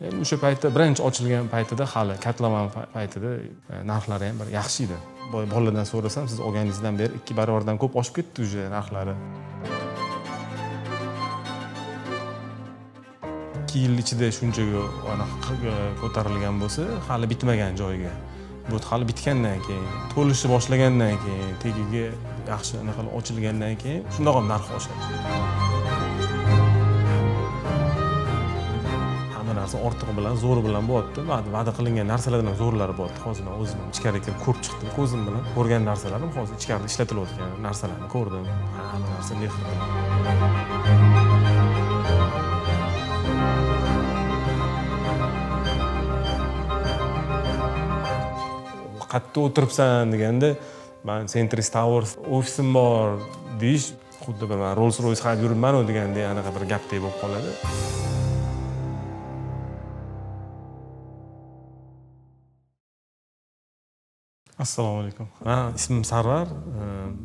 Endi o'sha paytda birinchi ochilgan paytida hali kotlovan paytida narxlari ham bir yaxshi edi. Boladan so'rasam, siz olganingizdan beri 2 barobardan ko'p oshib ketdi o'sha narxlari. 2 yil ichida shunchaga ko'tarilgan bo'lsa, hali bitmagan joyiga. Bu hali bitgandan keyin, to'lishni boshlagandan keyin, tagiga yaxshi anaqa ochilgandan keyin shundoq ham narx oshadi. Hamma narsa ortig'i bilan, zo'ri bilan bo'lyapti. Va'da qilingan narsalardan zo'rlari bo'lyapti. Hozir men o'zim ichkariga kirib ko'rib chiqdim. Ko'zim bilan ko'rgan narsalarim hozir ichkarida ishlatilayotgan narsalarni ko'rdim. Hamma narsa mehr bilan. Qayerda o'tiribsan deganda, men Centris Towers ofisim bor deyish, xuddi bir men Rolls Royce haydab yuribman-ku deganda anaqa bir gapdek bo'lib qoladi. Assalomu alaykum. Ismim Sarvar.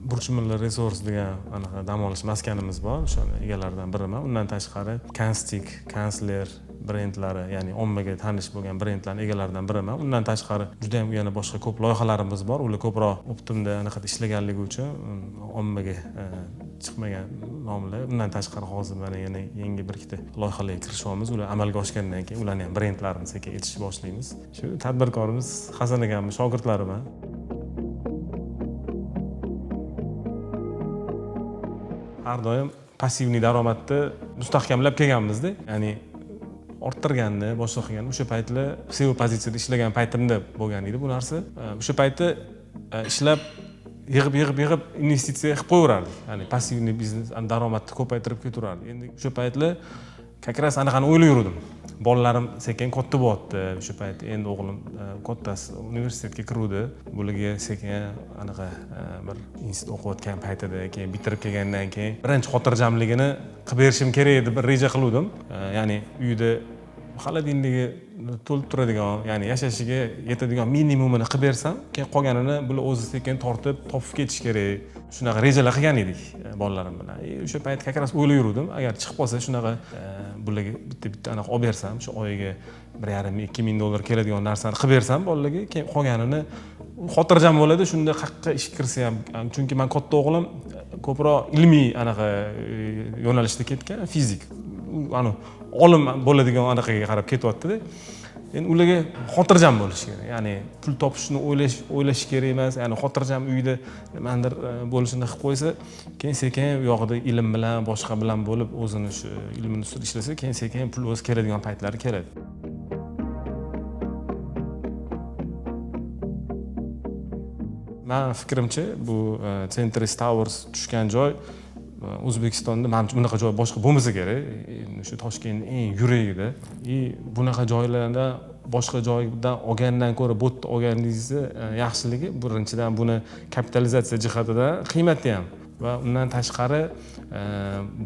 Burchmiller Resort degan anaqa dam olish maskanimiz bor. O'shani egalaridan biriman. Undan tashqari Kanstik, Kansler brendlari, ya'ni ommaga tanish bo'lgan brendlarning egalaridan biriman. Undan tashqari juda ham yana boshqa ko'p loyihalarimiz bor. Ular ko'proq Optimda anaqa ishlaganligi uchun ommaga chiqmagan nomlar. Undan tashqari hozir mana yana yangi bir ikkita loyihalarga kirishyapmiz. Ular amalga oshgandan keyin ularni ham brendlarini sekin aytishni boshlaymiz. Shu tadbirkorimiz Hasan akamning shogirdlariman. Har doim passivniy daromadni mustahkamlab kelganmiz-da. Ya'ni orttirganni, boshqa qilgan o'sha paytlar SEO pozitsiyada ishlagan paytimda bo'lgan edi bu narsa. O'sha paytda ishlab yig'ib investitsiya qilib qo'yaverardik. Ya'ni passivniy biznes daromadni ko'paytirib ketaverardik. Endi o'sha paytlar kakras anaqani o'ylab yurdim. Bolalarim sekin katta bo'lyapti o'sha payt. Endi o'g'lim kattasi universitetga kiruvdi. Bularga sekin anaqa bir institut o'qiyotgan paytida, keyin bitirib kelgandan keyin birinchi xotirjamligini qilib berishim kerak edi, bir reja qiluvdim. Ya'ni uyda xolodilnigi to'lib turadigan, ya'ni yashashiga yetadigan minimumini qilib bersam, keyin qolganini bular o'zi sekin tortib, topib ketish kerak. Shunaqa rejalar qilgan edik bolalarim bilan. O'sha payt kakras o'ylab yurdim, agar chiqib qolsa shunaqa bularga bitta anaqa olib bersam, shu oyiga 1,5-2 ming dollar keladigan narsani qilib bersam bolalarga, keyin qolganini xotirjam bo'ladi. Shunda haqqa ish kirsa ham, chunki men katta o'g'lim ko'proq ilmiy anaqa yo'nalishda ketgan, fizik. Olim bo'ladigan anaqaga qarab ketyapti-da. Endi ularga xotirjam bo'lish kerak. Ya'ni pul topishni o'ylash kerak emas. Ya'ni xotirjam uyda nimadir bo'lishini qilib qo'ysa, keyin sekin u yoqda ilm bilan, boshqa bilan bo'lib o'zini shu ilmini ustida ishlasa, keyin sekin pul o'zi keladigan paytlari keladi. Men fikrimcha, bu Centris Towers tushgan joy O'zbekistonda menimcha bunaqa joy boshqa bo'lmasa kerak. Shu Toshkentning eng yuragida. Bunaqa joylarda boshqa joydan olgandan ko'ra bu yerda olganingizni yaxshiligi, birinchidan buni kapitalizatsiya jihatidan qiymati ham va undan tashqari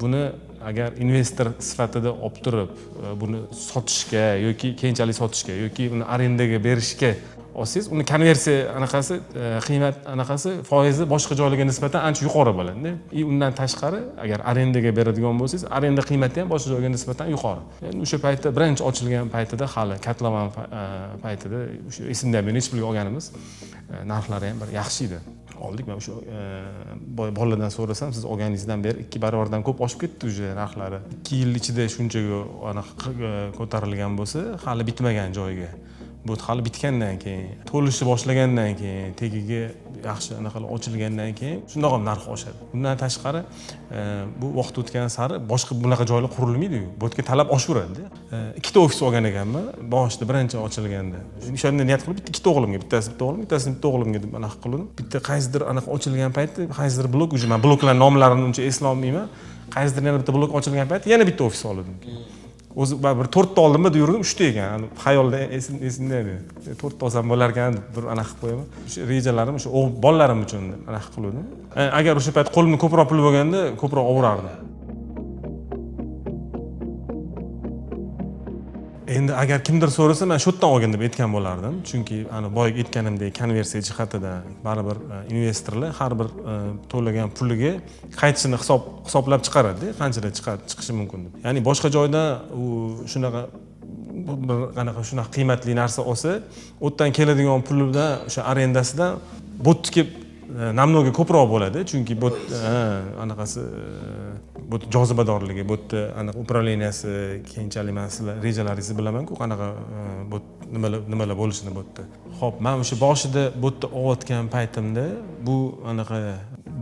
buni agar investor sifatida olib turib, buni sotishga yoki keyinchalik sotishga yoki uni arendaga berishga olsangiz, uni konversiya anaqasi, qiymat anaqasi, foizi boshqa joylarga nisbatan ancha yuqori bo'ladi. Undan tashqari, agar arendaga beradigan bo'lsangiz, arenda qiymati ham boshqa joyga nisbatan yuqori. Endi o'sha paytda birinchi ochilgan paytida hali kotlovan paytida o'sha esimda men necha pulga olganimiz, narxlari ham bir yaxshi edi. Oldik. Men o'sha boladan so'rasam, siz olganingizdan beri 2 barobardan ko'p oshib ketdi o'sha narxlari. 2 yil ichida shunchaga ko'tarilgan bo'lsa, hali bitmagan joyiga. Bu hali bitgandan keyin, to'lishni boshlagandan keyin, tagiga yaxshi anaqalar ochilgandan keyin shundoq ham narx oshadi. Bundan tashqari, bu vaqt o'tgan sari boshqa bunaqa joylar qurilmaydi-ku. Bu yerga talab oshaveradi. Ikkita ofis olgan ekanman, boshida birinchi ochilganda. O'shanda niyat qilib ikkita o'g'limga, bittasini bitta o'g'limga deb anaqa qildim. Bitta qaysidir anaqa ochilgan paytda, qaysidir blok, o'sha men bloklar nomlarini uncha eslolmayman. Qaysidir yana bitta blok ochilgan paytda yana bitta ofis oldim. O'zi bir 4 ta oldimda yurdim, 3 ta ekan. Xayolda esimda edi. 4 ta olsam bo'lar ekan deb bir anaqa qilib qo'yaman. O'sha rejalarim o'sha bolalarim uchun anaqa qildim. Agar o'sha payt qo'limda ko'proq pul bo'lganda, ko'proq olurardim. Endi agar kimdir so'rasa, men shu yerdan olgan deb aytgan bo'lardim. Chunki boyagi aytganimdek konversiya jihatidan baribir investorlar har bir to'lagan puliga qaytishini hisoblab chiqaradi, qanchadan chiqishi mumkin deb. Ya'ni boshqa joyda u shunaqa bir qanaqa shunaqa qiymatli narsa olsa, u yerdan keladigan pulidan o'sha arendasidan bu yerga namnoga ko'proq bo'ladi, chunki bu anaqasi bu jozibadorligi, bu yerda anaqa upravleniyasi keyinchalik men sizlar rejalaringizni bilaman-ku, qanaqa bu nimalar bo'lishini bu yerda. Xo'p, men o'sha boshida bu yerda o'tgan paytimda bu anaqa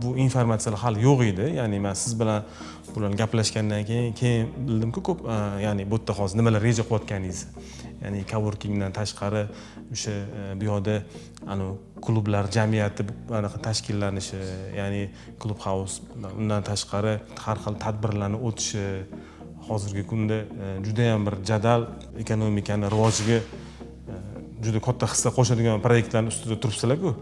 bu informatsiyalar hali yo'q edi. Ya'ni men siz bilan bularni gaplashgandan keyin bildimki ko'p, ya'ni bu yerda hozir nimalar reja qilayotganingizni. Ya'ni coworkingdan tashqari o'sha bu yoqda klublar jamiyati anaqa tashkillanishi, ya'ni klub house, undan tashqari har xil tadbirlarning o'tishi, hozirgi kunda juda ham bir jadal ekonomikani rivojiga juda katta hissa qo'shadigan proyektlarning ustida turibsizlar-ku.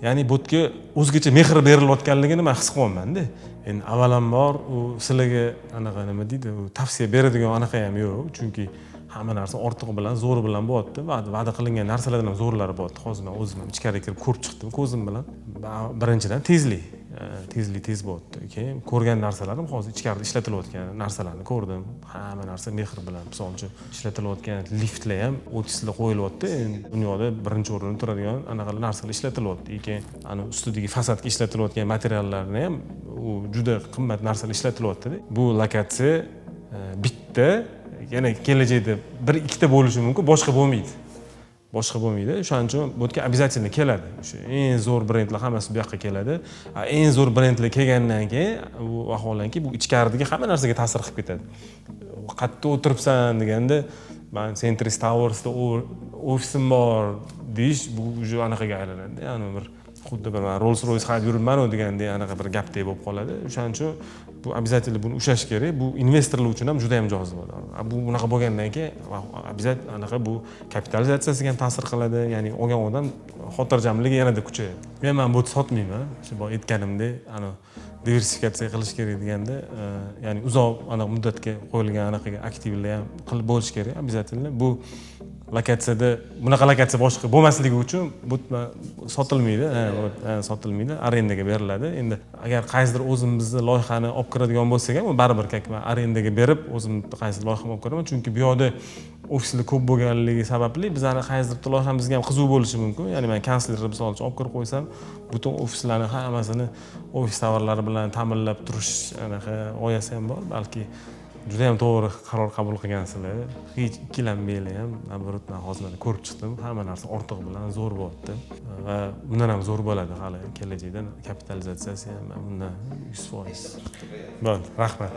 Ya'ni bu yerga o'zgacha mehr berilayotganligini men his qilyapman-da. Endi avvalambor u sizlarga anaqa nima deydi, u tavsiya beradigan anaqa ham yo'q, chunki hamma narsa ortig'i bilan, zo'ri bilan bo'lyapti. Va'da qilingan narsalardan ham zo'rlari bo'lyapti. Hozir men o'zim ham ichkariga kirib ko'rib chiqdim ko'zim bilan. Birinchidan tezlik tez bo'lyapti. Keyin ko'rgan narsalarim hozir ichkarida ishlatilayotgan narsalarni ko'rdim. Hamma narsa mehr bilan, misol uchun ishlatilayotgan liftlar ham o'tislar qo'yilyapti. Endi dunyoda birinchi o'rinda turadigan anaqalar narsalar ishlatilyapti. Keyin ustidagi fasadga ishlatilayotgan materiallarni ham u juda qimmat narsalar ishlatilyapti. Bu lokatsiya bitta, yana kelajakda bir ikkita bo'lishi mumkin, boshqa bo'lmaydi. O'shaning uchun bu yerga обязательно keladi. O'sha eng zo'r brendlar hammasi bu yoqqa keladi. Eng zo'r brendlar kelgandan keyin u vaholanki bu ichkaridagi hamma narsaga ta'sir qilib ketadi. Qayerda o'tiribsan deganda, men Centris Towers'da ofisim bor deyish bu уже anaqaga aylanadi. Ya'ni bir xuddi bir Rolls-Royce haydab yuribman degandek anaqa bir gapdek bo'lib qoladi. O'shaning uchun bu обязательно buni ushlash kerak. Bu investorlar uchun ham juda ham jozibador. Bu bunaqa bo'lgandan keyin обязательно anaqa bu kapitalizatsiyasiga ham ta'sir qiladi. Ya'ni olgan odam xotirjamligi yanada kuchayadi. Men bu sotmayman. Shu boya aytganimdek, diversifikatsiya qilish kerak deganda, ya'ni uzoq muddatga qo'yilgan anaqaga aktivlar ham qilib bo'lish kerak. Обязательно bu lokatsiyada bunaqa lokatsiya boshqa bo'lmasligi uchun bu sotilmaydi, sotilmaydi, arendaga beriladi. Endi agar qaysidir o'zimizni loyihani olib kiradigan bo'lsak ham, baribir arendaga berib o'zimni qaysidir loyihani olib kiraman, chunki bu yoqda ofislar ko'p bo'lganligi sababli bizning qaysidir loyihamizga ham qiziq bo'lishi mumkin. Ya'ni men kanslerni misol uchun olib kirib qo'ysam, butun ofislarni hammasini ofis tovarlari bilan ta'minlab turish anaqa g'oyasi ham bor. Balki juda ham to'g'ri qaror qabul qilgansizlar. Hech ikkilanmanglar ham. Naborot, men hozir ko'rib chiqdim, hamma narsa ortig'i bilan zo'r bo'lyapti va bundan ham zo'r bo'ladi hali kelajakda. Kapitalizatsiyasi ham bundan 100%. Bo'ldi, rahmat.